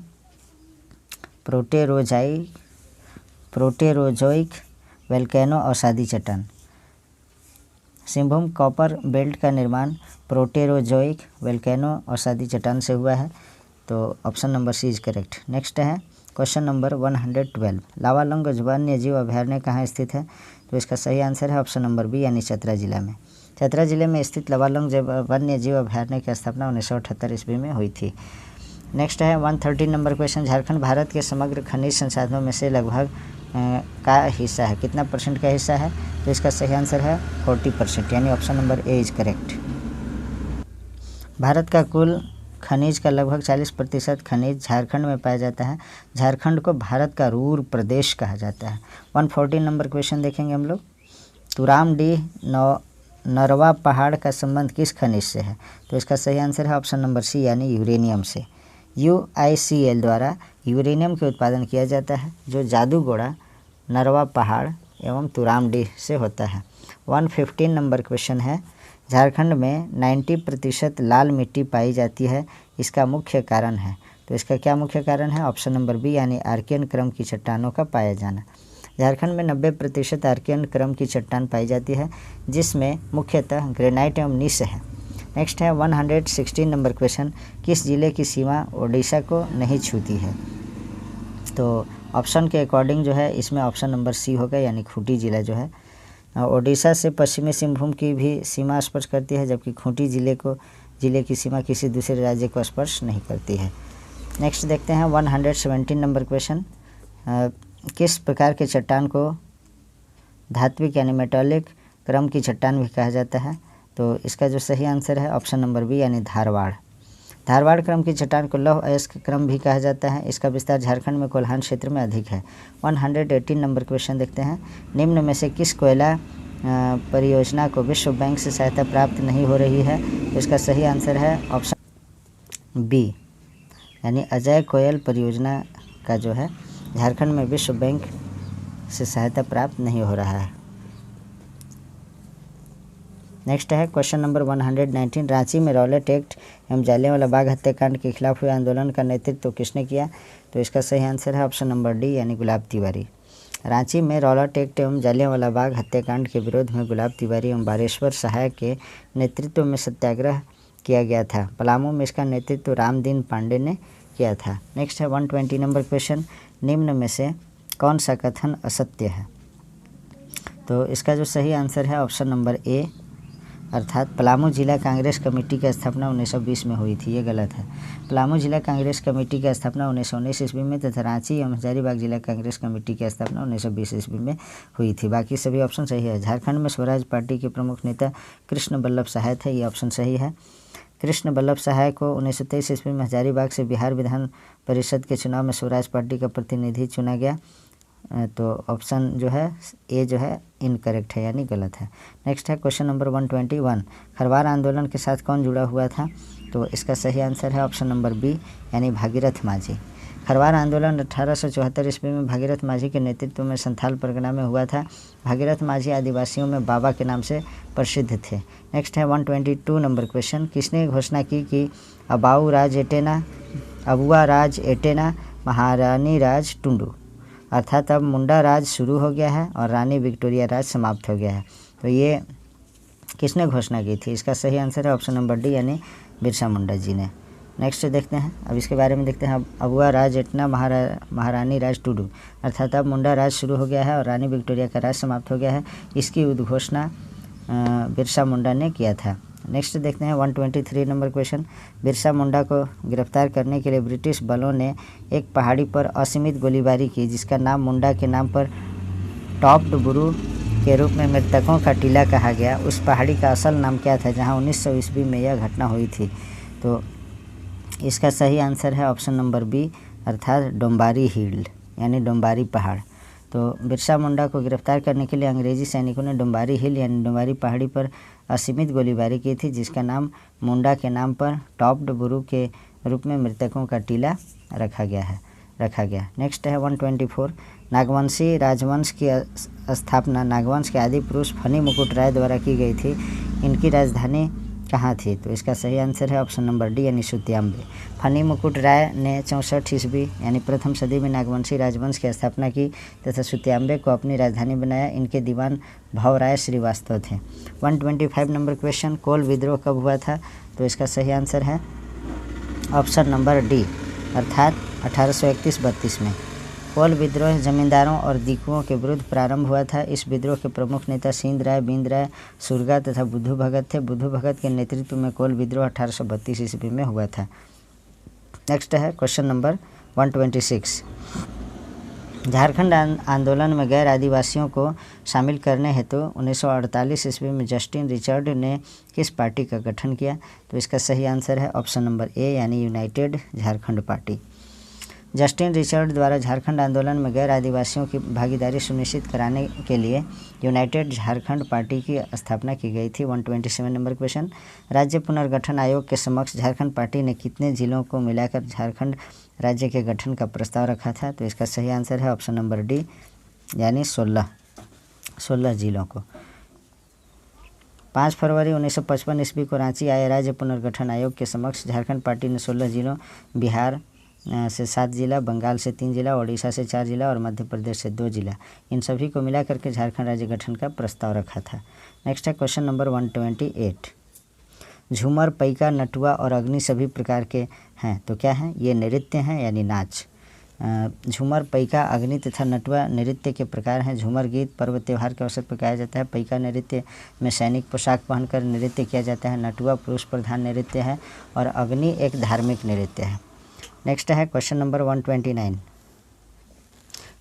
प्रोटेरोजोइक वोल्केनो अवसादी चट्टान। सिंहभूम कॉपर बेल्ट का निर्माण प्रोटेरोजोइक वोल्केनो अवसादी चट्टान से हुआ है, तो option number C is correct. Next है क्वेश्चन नंबर 112, लावालौंग वन्य जीव अभयारण्य कहाँ स्थित है? तो इसका सही आंसर है ऑप्शन नंबर बी यानी चतरा जिला में। चतरा जिले में स्थित लावालौंग वन्य जीव अभयारण्य की स्थापना 1978 ईस्वी में हुई थी। नेक्स्ट है 113 नंबर क्वेश्चन, झारखंड भारत के समग्र खनिज संसाधनों में से लगभग का हिस्सा है, कितना % का हिस्सा है? तो इसका सही आंसर है 40% यानी option number A is correct. Bharat का कुल खनिज का लगभग 40% खनिज झारखंड में पाया जाता है। झारखंड को भारत का रूर प्रदेश कहा जाता है। 114 नंबर क्वेश्चन देखेंगे हम लोग, तुरामडीह नरवा पहाड़ का संबंध किस खनिज से है? तो इसका सही आंसर है ऑप्शन नंबर सी यानी यूरेनियम से। UICL द्वारा यूरेनियम के उत्पादन किया जाता है जो जादूगोड़ा, नरवा पहाड़ एवं तुरामडीह से होता है। 115 नंबर क्वेश्चन है, झारखंड में 90% लाल मिट्टी पाई जाती है, इसका मुख्य कारण है? तो इसका क्या मुख्य कारण है? ऑप्शन नंबर बी यानी आर्कियन क्रम की चट्टानों का पाया जाना। झारखंड में 90% आर्कियन क्रम की चट्टान पाई जाती है जिसमें मुख्यतः ग्रेनाइट एवं नीस है। नेक्स्ट है 116 नंबर क्वेश्चन, किस जिले की सीमा ओडिशा को नहीं छूती है? तो ऑप्शन के अकॉर्डिंग जो है इसमें ऑप्शन नंबर सी होगा यानी खूंटी जिला जो है ओडिशा से पश्चिमी सिंहभूम की भी सीमा स्पर्श करती है, जबकि खूंटी जिले की सीमा किसी दूसरे राज्य को स्पर्श नहीं करती है। नेक्स्ट देखते हैं 117 नंबर क्वेश्चन, किस प्रकार के चट्टान को धात्विक यानी मेटालिक क्रम की चट्टान भी कहा जाता है? तो इसका जो सही आंसर है ऑप्शन नंबर बी यानी धारवाड़ क्रम की चट्टान को लौह अयस्क क्रम भी कहा जाता है। इसका विस्तार झारखंड में कोल्हान क्षेत्र में अधिक है। 118 नंबर क्वेश्चन देखते हैं, निम्न में से किस कोयला परियोजना को विश्व बैंक से सहायता प्राप्त नहीं हो रही है? तो इसका सही आंसर है ऑप्शन बी यानी अजय कोयल परियोजना का जो है झारखंड में विश्व बैंक से सहायता प्राप्त नहीं हो रहा है। नेक्स्ट है क्वेश्चन नंबर 119, रांची में रॉलेट एक्ट एवं जालियांवाला बाग हत्याकांड के खिलाफ हुए आंदोलन का नेतृत्व किसने किया? तो इसका सही आंसर है ऑप्शन नंबर डी यानी गुलाब तिवारी। रांची में रॉलेट एक्ट एवं जालियांवाला बाग हत्याकांड के विरोध में गुलाब तिवारी एवं बारेश्वर सहाय के नेतृत्व में सत्याग्रह किया गया था। पलामू में इसका नेतृत्व रामदीन पांडे ने किया था। नेक्स्ट है 120 नंबर क्वेश्चन, निम्न में से कौन सा कथन असत्य है? तो इसका जो सही आंसर है ऑप्शन नंबर ए, अर्थात पलामू जिला कांग्रेस कमेटी की स्थापना 1920 में हुई थी, ये गलत है। पलामू जिला कांग्रेस कमेटी की स्थापना 1919 ईस्वी में तथा रांची एवं हजारीबाग जिला कांग्रेस कमेटी की स्थापना 1920 ईस्वी में हुई थी। बाकी सभी ऑप्शन सही है। झारखंड में स्वराज पार्टी के प्रमुख नेता कृष्ण वल्लभ सहाय थे, ये ऑप्शन सही है। कृष्ण वल्लभ सहाय को 1923 ईस्वी में हजारीबाग से बिहार विधान परिषद के चुनाव में स्वराज पार्टी का प्रतिनिधि चुना गया, तो ऑप्शन जो है ए जो है इनकरेक्ट है यानी गलत है। नेक्स्ट है क्वेश्चन नंबर 121, खरवार आंदोलन के साथ कौन जुड़ा हुआ था? तो इसका सही आंसर है ऑप्शन नंबर बी यानी भागीरथ माझी। खरवार आंदोलन 1874 ईस्वी में भागीरथ माझी के नेतृत्व में संथाल परगना में हुआ था। भागीरथ माझी आदिवासियों में बाबा के नाम से प्रसिद्ध थे। नेक्स्ट है 122 नंबर क्वेश्चन, किसने घोषणा की कि अबुआ राज एटेना महारानी राज टुंडू, अर्थात अब मुंडा राज शुरू हो गया है और रानी विक्टोरिया राज समाप्त हो गया है? तो ये किसने घोषणा की थी? इसका सही आंसर है ऑप्शन नंबर डी यानी बिरसा मुंडा जी ने। नेक्स्ट देखते हैं, अब इसके बारे में देखते हैं। अबुआ राज एटना महारानी राज टुडू, अर्थात अब मुंडा राज शुरू हो गया है और रानी विक्टोरिया का राज समाप्त हो गया है। इसकी उद्घोषणा बिरसा मुंडा ने किया था। नेक्स्ट देखते हैं 123 नंबर क्वेश्चन। बिरसा मुंडा को गिरफ्तार करने के लिए ब्रिटिश बलों ने एक पहाड़ी पर असीमित गोलीबारी की जिसका नाम मुंडा के नाम पर टॉप्ड बुरू के रूप में मृतकों का टीला कहा गया। उस पहाड़ी का असल नाम क्या था जहां 1900 ईस्वी में यह घटना हुई थी? तो इसका सही आंसर है ऑप्शन नंबर बी, अर्थात डोम्बारी हिल यानी डोम्बारी पहाड़। तो बिरसा मुंडा को गिरफ्तार करने के लिए अंग्रेजी सैनिकों ने डोम्बारी हिल यानी डोम्बारी पहाड़ी पर असीमित गोलीबारी की थी जिसका नाम मुंडा के नाम पर टॉप्ड बुरू के रूप में मृतकों का टीला रखा गया। नेक्स्ट है 124। नागवंशी राजवंश की स्थापना नागवंश के आदि पुरुष फनी मुकुट राय द्वारा की गई थी। इनकी राजधानी कहाँ थी? तो इसका सही आंसर है ऑप्शन नंबर डी यानी सुत्याम्बे। फनी मुकुट राय ने 64 ईस्वी यानी प्रथम सदी में नागवंशी राजवंश की स्थापना की तथा सुत्याम्बे को अपनी राजधानी बनाया। इनके दीवान भवराय श्रीवास्तव थे। 125 नंबर क्वेश्चन। कोल विद्रोह कब हुआ था? तो इसका सही आंसर है ऑप्शन नंबर डी, अर्थात 1831-32 में। कोल विद्रोह जमींदारों और दीकुओं के विरुद्ध प्रारंभ हुआ था। इस विद्रोह के प्रमुख नेता सिंध राय, बिंद राय, सुरगा तथा बुद्धू भगत थे। बुद्धू भगत के नेतृत्व में कोल विद्रोह 1832 ईस्वी में हुआ था। नेक्स्ट है क्वेश्चन नंबर 126। झारखंड आंदोलन में गैर आदिवासियों को शामिल करने हेतु 1948 ईस्वी में जस्टिन रिचर्ड ने किस पार्टी का गठन किया? तो इसका सही आंसर है ऑप्शन नंबर ए यानी United Jharkhand party. Justin Richard द्वारा झारखंड आंदोलन में गैर आदिवासियों की भागीदारी सुनिश्चित कराने के लिए यूनाइटेड झारखंड पार्टी की स्थापना की गई थी। 127 नंबर क्वेश्चन। राज्य पुनर्गठन आयोग के समक्ष झारखंड पार्टी ने कितने जिलों को मिलाकर झारखंड राज्य के गठन का प्रस्ताव रखा था? तो इसका सही आंसर है ऑप्शन नंबर डी यानी 16 जिलों को। 5 फरवरी 1955 ईस्वी को रांची आए राज्य पुनर्गठन आयोग के समक्ष झारखंड पार्टी ने 16 जिलों, बिहार से 7 जिला, बंगाल से 3 जिला, ओडिशा से 4 जिला और मध्य प्रदेश से 2 जिला, इन सभी को मिला करके झारखंड राज्य गठन का प्रस्ताव रखा था। नेक्स्ट है क्वेश्चन नंबर 128। झूमर, पैका, नटुआ और अग्नि सभी प्रकार के हैं तो क्या हैं? ये नृत्य हैं यानी नाच। झूमर, पैका, अग्नि तथा नटुआ नृत्य के प्रकार हैं। झूमर गीत पर्व त्यौहार के अवसर पर गाया जाता है। पैका नृत्य में सैनिक पोशाक पहनकर नृत्य किया जाता है। नटुआ पुरुष प्रधान नृत्य है और अग्नि एक धार्मिक नृत्य है। नेक्स्ट है क्वेश्चन नंबर 129।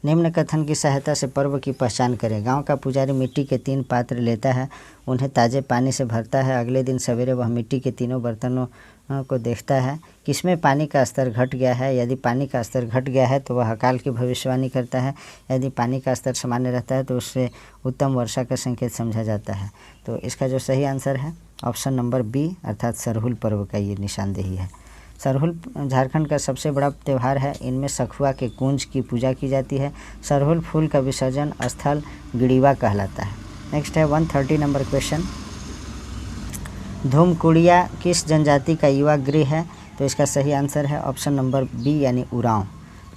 निम्न कथन की सहायता से पर्व की पहचान करें। गांव का पुजारी मिट्टी के 3 पात्र लेता है, उन्हें ताज़े पानी से भरता है। अगले दिन सवेरे वह मिट्टी के तीनों बर्तनों को देखता है किसमें पानी का स्तर घट गया है। यदि पानी का स्तर घट गया है तो वह अकाल की भविष्यवाणी करता है। यदि पानी का स्तर सामान्य रहता है तो उससे उत्तम वर्षा का संकेत समझा जाता है। तो इसका जो सही आंसर है ऑप्शन नंबर बी, अर्थात सरहुल पर्व का ये निशानदेही है। सरहुल झारखंड का सबसे बड़ा त्यौहार है। इनमें सखुआ के कुंज की पूजा की जाती है। सरहुल फूल का विसर्जन स्थल गिड़ीवा कहलाता है। नेक्स्ट है 130 नंबर क्वेश्चन। धूमकुड़िया किस जनजाति का युवा गृह है? तो इसका सही आंसर है ऑप्शन नंबर बी यानी उरांव।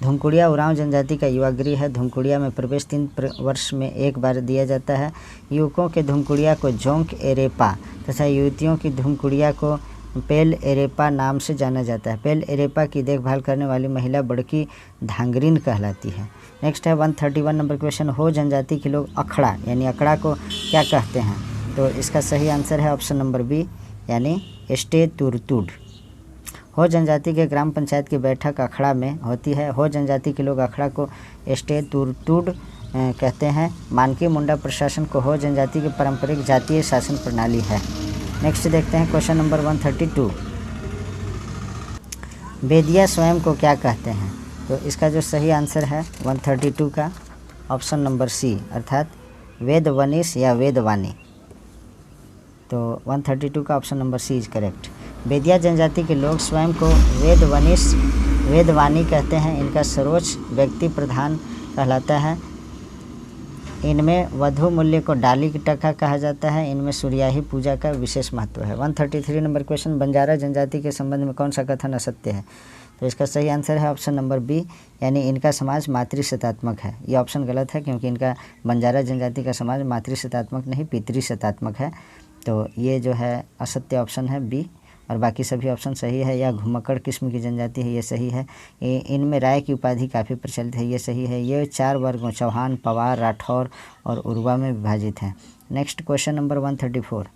धूमकुड़िया उरांव जनजाति का युवा गृह है। धूमकुड़िया में प्रवेश 3 वर्ष में एक बार दिया जाता है। युवकों के धूमकुड़िया को जोंक एरेपा तथा युवतियों की धूमकुड़िया को पेल एरेपा नाम से जाना जाता है। पेल एरेपा की देखभाल करने वाली महिला बड़की धांगरीन कहलाती है। नेक्स्ट है 131 नंबर क्वेश्चन। हो जनजाति के लोग अखड़ा यानी अकड़ा को क्या कहते हैं? तो इसका सही आंसर है ऑप्शन नंबर बी यानी एस्टे तुरतुड। हो जनजाति के ग्राम पंचायत की बैठक अखड़ा में होती है। हो जनजाति के लोग अखड़ा को एस्टे तुरतुड कहते हैं। मानकी मुंडा प्रशासन को हो जनजाति की पारंपरिक जातीय शासन प्रणाली है। नेक्स्ट देखते हैं क्वेश्चन नंबर 132। बेदिया स्वयं को क्या कहते हैं? तो इसका जो सही आंसर है 132 का ऑप्शन नंबर सी, अर्थात वेदवनिश या वेदवानी। तो 132 का option number C is correct. Bedia जनजाति के लोग स्वयं को वेदवनिश वेदवानी कहते हैं। इनका सर्वोच्च व्यक्ति प्रधान कहलाता है। इनमें वधु मूल्य को डाली टका कहा जाता है। इनमें सूर्याही पूजा का विशेष महत्व है। 133 नंबर क्वेश्चन। बंजारा जनजाति के संबंध में कौन सा कथन असत्य है? तो इसका सही आंसर है ऑप्शन नंबर बी यानी इनका समाज मातृसत्तात्मक है। ये ऑप्शन गलत है क्योंकि इनका बंजारा जनजाति का समाज मातृसत्तात्मक नहीं पितृसत्तात्मक है। तो ये जो है असत्य ऑप्शन है बी और बाकी सभी ऑप्शन सही है। यह घुमक्कड़ किस्म की जनजाति है, ये सही है। इनमें राय की उपाधि काफ़ी प्रचलित है, ये सही है। ये 4 वर्गों चौहान, पवार, राठौर और उर्वा में विभाजित हैं। नेक्स्ट क्वेश्चन नंबर 134,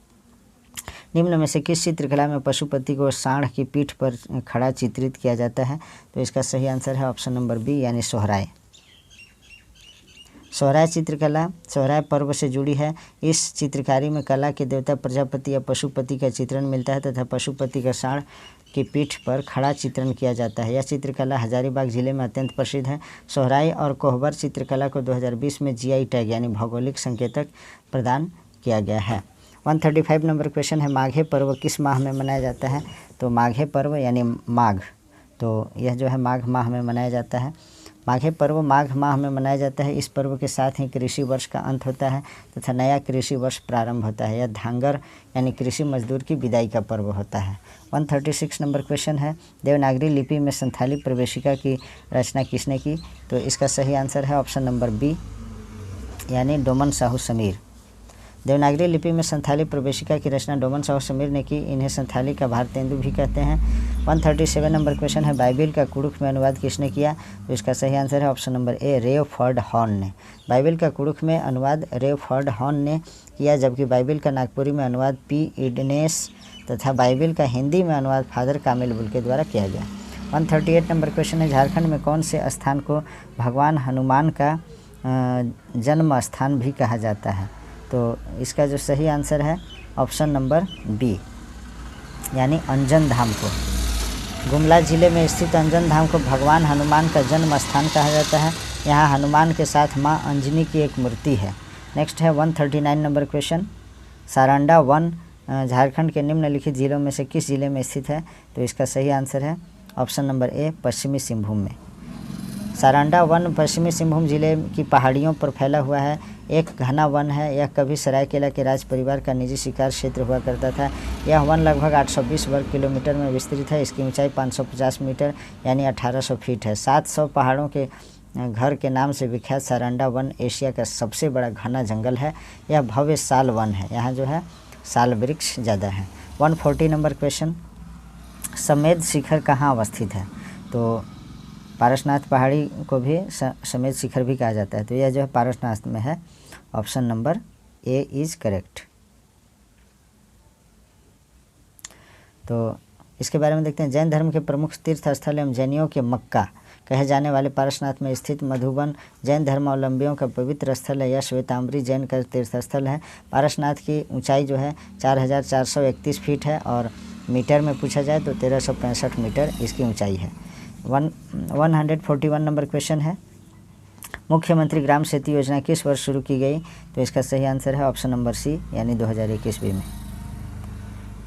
निम्न में से किस चित्रकला में पशुपति को सांड की पीठ पर खड़ा चित्रित किया जाता है? तो इसका सही आंसर है ऑप्शन नंबर बी यानी सोहराय। सोहराय चित्रकला सोहराय पर्व से जुड़ी है। इस चित्रकारी में कला के देवता प्रजापति या पशुपति का चित्रण मिलता है तथा पशुपति का सांड की पीठ पर खड़ा चित्रण किया जाता है। यह चित्रकला हजारीबाग जिले में अत्यंत प्रसिद्ध है। सोहराय और कोहबर चित्रकला को 2020 में जीआई टैग यानी भौगोलिक संकेतक प्रदान किया गया है। 135 नंबर क्वेश्चन है, माघे पर्व किस माह में मनाया जाता है? तो माघे पर्व यानी माघ, तो यह जो है माघ माह में मनाया जाता है। माघे पर्व माघ माह में मनाया जाता है। इस पर्व के साथ ही कृषि वर्ष का अंत होता है तथा नया कृषि वर्ष प्रारंभ होता है। यह धांगर यानी कृषि मजदूर की विदाई का पर्व होता है। 136 नंबर क्वेश्चन है, देवनागरी लिपि में संथाली प्रवेशिका की रचना किसने की? तो इसका सही आंसर है ऑप्शन नंबर बी यानी डोमन साहू समीर। देवनागरी लिपि में संथाली प्रवेशिका की रचना डोमन साहू समीर ने की। इन्हें संथाली का भारतेंदु भी कहते हैं। 137 नंबर क्वेश्चन है, बाइबिल का कुड़ुख में अनुवाद किसने किया? तो इसका सही आंसर है ऑप्शन नंबर ए रेवफर्ड हॉर्न ने। बाइबिल का कुड़ुख में अनुवाद रेवफर्ड हॉर्न ने किया, जबकि बाइबिल का नागपुरी में अनुवाद पी इडनेस तथा बाइबिल का हिंदी में अनुवाद फादर कामिल बुल के द्वारा किया गया। 138 नंबर क्वेश्चन है, झारखंड में कौन से स्थान को भगवान हनुमान का जन्म स्थान भी कहा जाता है? तो इसका जो सही आंसर है ऑप्शन नंबर बी यानी अंजन धाम को। गुमला जिले में स्थित अंजन धाम को भगवान हनुमान का जन्म स्थान कहा जाता है। यहाँ हनुमान के साथ माँ अंजनी की एक मूर्ति है। नेक्स्ट है 139 number question, Saranda one Jharkhand के निम्नलिखित जिलों में से किस जिले में स्थित है? तो इसका सही आंसर है ऑप्शन नंबर ए पश्चिमी सिंहभूम में। सारंडा वन पश्चिमी सिंहभूम जिले की पहाड़ियों पर फैला हुआ है। एक घना वन है। यह कभी सरायकेला के राज परिवार का निजी शिकार क्षेत्र हुआ करता था। यह वन लगभग 820 वर्ग किलोमीटर में विस्तृत है। इसकी ऊंचाई 550 मीटर यानी 1800 फीट है। 700 पहाड़ों के घर के नाम से विख्यात सारंडा वन एशिया का सबसे बड़ा घना जंगल है। यह भव्य साल वन है। यहाँ जो है साल वृक्ष ज़्यादा है। 140 नंबर क्वेश्चन, समेध शिखर कहाँ अवस्थित है? तो पारसनाथ पहाड़ी को भी समेध शिखर भी कहा जाता है। तो यह जो है पारसनाथ में है। Option number A is correct. तो इसके बारे में देखते हैं। जैन धर्म के प्रमुख तीर्थ स्थल एवं जैनियों के मक्का कहे जाने वाले पारसनाथ में स्थित मधुबन जैन धर्मावलंबियों का पवित्र स्थल है। यह श्वेतांबरी जैन का तीर्थ स्थल है। पारसनाथ की ऊंचाई जो है 4431 फीट है और मीटर में पूछा जाए तो 1365 मीटर इसकी ऊंचाई है। 141 नंबर क्वेश्चन है, मुख्यमंत्री ग्राम सेतु योजना किस वर्ष शुरू की गई? तो इसका सही आंसर है ऑप्शन नंबर सी यानी 2021 में।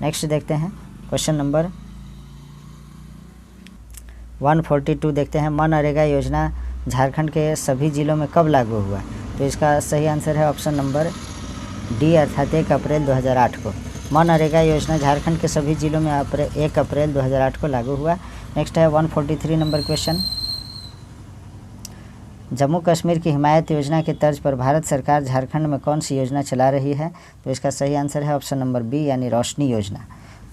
नेक्स्ट देखते हैं क्वेश्चन नंबर 142 देखते हैं, मनरेगा योजना झारखंड के सभी जिलों में कब लागू हुआ? तो इसका सही आंसर है ऑप्शन नंबर डी अर्थात 1 अप्रैल 2008 को। मनरेगा योजना झारखंड के सभी जिलों में 1 अप्रैल 2008 को लागू हुआ। नेक्स्ट है 143 नंबर क्वेश्चन, जम्मू कश्मीर की हिमायत योजना के तर्ज पर भारत सरकार झारखंड में कौन सी योजना चला रही है? तो इसका सही आंसर है ऑप्शन नंबर बी यानी रोशनी योजना।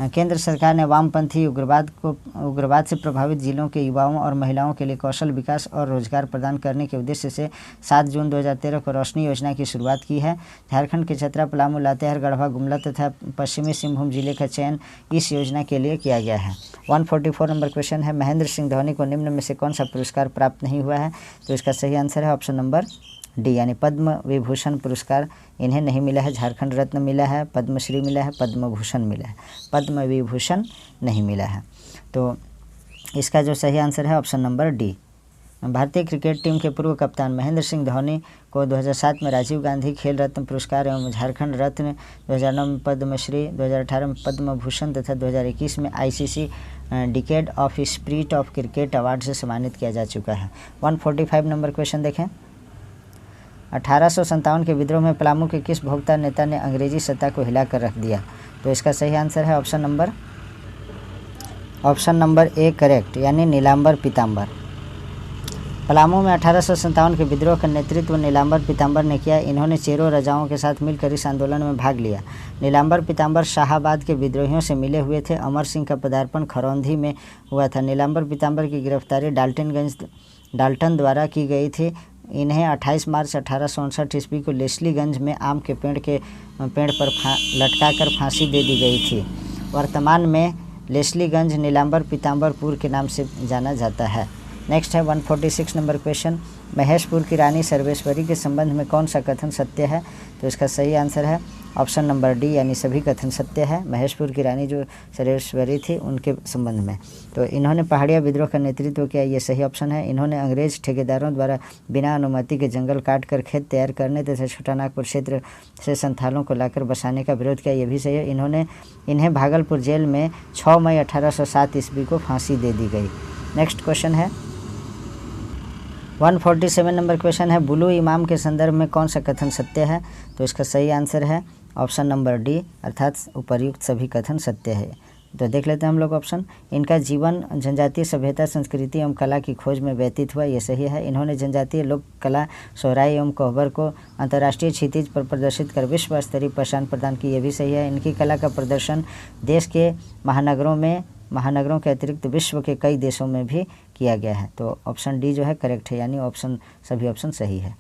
केंद्र सरकार ने वामपंथी उग्रवाद से प्रभावित जिलों के युवाओं और महिलाओं के लिए कौशल विकास और रोजगार प्रदान करने के उद्देश्य से 7 जून 2013 को रोशनी योजना की शुरुआत की है। झारखंड के चतरा, पलामू, लातेहार, गढ़वा, गुमला तथा पश्चिमी सिंहभूम जिले का चयन इस योजना के लिए किया गया है। 144 नंबर क्वेश्चन है, महेंद्र सिंह धोनी को निम्न में से कौन सा पुरस्कार प्राप्त नहीं हुआ है? तो इसका सही आंसर है ऑप्शन नंबर डी यानी पद्म विभूषण पुरस्कार इन्हें नहीं मिला है। झारखंड रत्न मिला है, पद्मश्री मिला है, पद्म भूषण मिला है, पद्म विभूषण नहीं मिला है। तो इसका जो सही आंसर है ऑप्शन नंबर डी। भारतीय क्रिकेट टीम के पूर्व कप्तान महेंद्र सिंह धोनी को 2007 में राजीव गांधी खेल रत्न पुरस्कार एवं झारखंड रत्न, 2009 में पद्मश्री, 2018 में पद्म भूषण तथा 2021 में ICC decade of spirit of cricket award से सम्मानित किया जा चुका है। 145 नंबर क्वेश्चन देखें, 1857 के विद्रोह में पलामू के किस भोक्ता नेता ने अंग्रेजी सत्ता को हिलाकर रख दिया? तो इसका सही आंसर है ऑप्शन नंबर ए करेक्ट यानी नीलांबर पीताम्बर। पलामू में 1857 के विद्रोह का नेतृत्व नीलांबर पीताम्बर ने किया। इन्होंने चेरो राजाओं के साथ मिलकर इस आंदोलन में भाग लिया। नीलांबर पीताम्बर शाहाबाद के विद्रोहियों से मिले हुए थे। अमर सिंह का पदार्पण खरौंधी में हुआ था। नीलांबर पीताम्बर की गिरफ्तारी डाल्टन द्वारा की गई थी। इन्हें 28 मार्च 1859 ईस्वी को लेस्लीगंज में आम के पेड़ पर लटकाकर फांसी दे दी गई थी। वर्तमान में लेस्लीगंज नीलांबर पीताम्बरपुर के नाम से जाना जाता है। नेक्स्ट है 146 नंबर क्वेश्चन, महेशपुर की रानी सर्वेश्वरी के संबंध में कौन सा कथन सत्य है? तो इसका सही आंसर है ऑप्शन नंबर डी, यानी सभी कथन सत्य है। महेशपुर की रानी जो सर्वेश्वरी थी उनके संबंध में। तो इन्होंने पहाड़िया विद्रोह का नेतृत्व किया, ये सही ऑप्शन है। इन्होंने अंग्रेज ठेकेदारों द्वारा बिना अनुमति के जंगल काट कर खेत तैयार करने तथा छोटानागपुर क्षेत्र से संथालों को लाकर बसाने का विरोध किया, ये भी सही है। इन्हें भागलपुर जेल में 6 मई 1807 ईस्वी को फांसी दे दी गई। नेक्स्ट क्वेश्चन है 147 नंबर क्वेश्चन है, बुलू इमाम के संदर्भ में कौन सा कथन सत्य है? तो इसका सही आंसर है ऑप्शन नंबर डी, अर्थात उपर्युक्त सभी कथन सत्य है। तो देख लेते हैं हम लोग ऑप्शन। इनका जीवन जनजातीय सभ्यता, संस्कृति एवं कला की खोज में व्यतीत हुआ, ये सही है। इन्होंने जनजातीय लोक कला सोहराई एवं कोहबर को अंतर्राष्ट्रीय क्षितिज पर प्रदर्शित कर विश्व स्तरीय पहचान प्रदान की, ये भी सही है। इनकी कला का प्रदर्शन देश के महानगरों के अतिरिक्त विश्व के कई देशों में भी किया गया है। तो ऑप्शन डी जो है करेक्ट है, यानी सभी ऑप्शन सही है।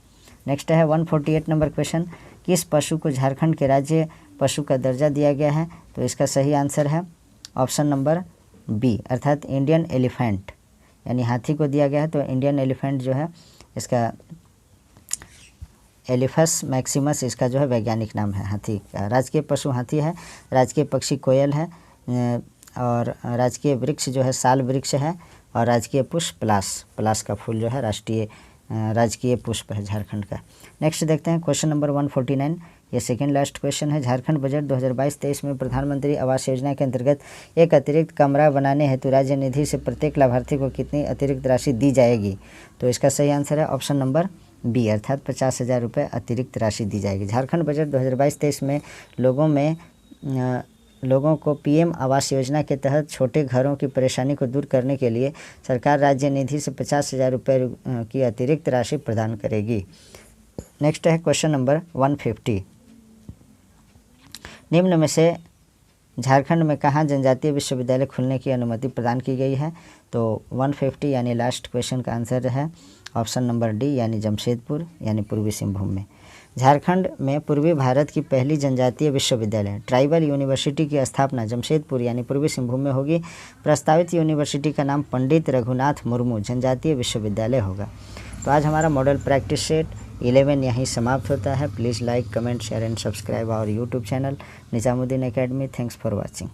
नेक्स्ट है 148 नंबर क्वेश्चन, किस पशु को झारखंड के राज्य पशु का दर्जा दिया गया है? तो इसका सही आंसर है ऑप्शन नंबर बी, अर्थात इंडियन एलिफेंट, यानी हाथी को दिया गया है। तो इंडियन एलिफेंट जो है इसका एलिफस मैक्सिमस इसका जो है वैज्ञानिक नाम है हाथी का। राजकीय पशु हाथी है, राजकीय पक्षी कोयल है, और राजकीय वृक्ष जो है साल वृक्ष है, और राजकीय पुष्प पलाश का फूल जो है राजकीय पुष्प है झारखंड का। नेक्स्ट देखते हैं क्वेश्चन नंबर 149, ये सेकेंड लास्ट क्वेश्चन है। झारखंड बजट 2022-23 में प्रधानमंत्री आवास योजना के अंतर्गत एक अतिरिक्त कमरा बनाने हेतु राज्य निधि से प्रत्येक लाभार्थी को कितनी अतिरिक्त राशि दी जाएगी? तो इसका सही आंसर है ऑप्शन नंबर बी, अर्थात 50,000 रुपये अतिरिक्त राशि दी जाएगी। झारखंड बजट 2022-23 में लोगों को पीएम आवास योजना के तहत छोटे घरों की परेशानी को दूर करने के लिए सरकार राज्य निधि से 50,000 रुपये की अतिरिक्त राशि प्रदान करेगी। नेक्स्ट है क्वेश्चन नंबर 150, निम्न में से झारखंड में कहाँ जनजातीय विश्वविद्यालय खुलने की अनुमति प्रदान की गई है? तो 150 यानी लास्ट क्वेश्चन का आंसर है ऑप्शन नंबर डी, यानी जमशेदपुर, यानी पूर्वी सिंहभूम में। झारखंड में पूर्वी भारत की पहली जनजातीय विश्वविद्यालय ट्राइबल यूनिवर्सिटी की स्थापना जमशेदपुर यानी पूर्वी सिंहभूम में होगी। प्रस्तावित यूनिवर्सिटी का नाम पंडित रघुनाथ मुर्मू जनजातीय विश्वविद्यालय होगा। तो आज हमारा मॉडल प्रैक्टिस सेट 11 यहीं समाप्त होता है। Please like, comment, share and subscribe our YouTube channel Nizamuddin academy. Thanks for watching.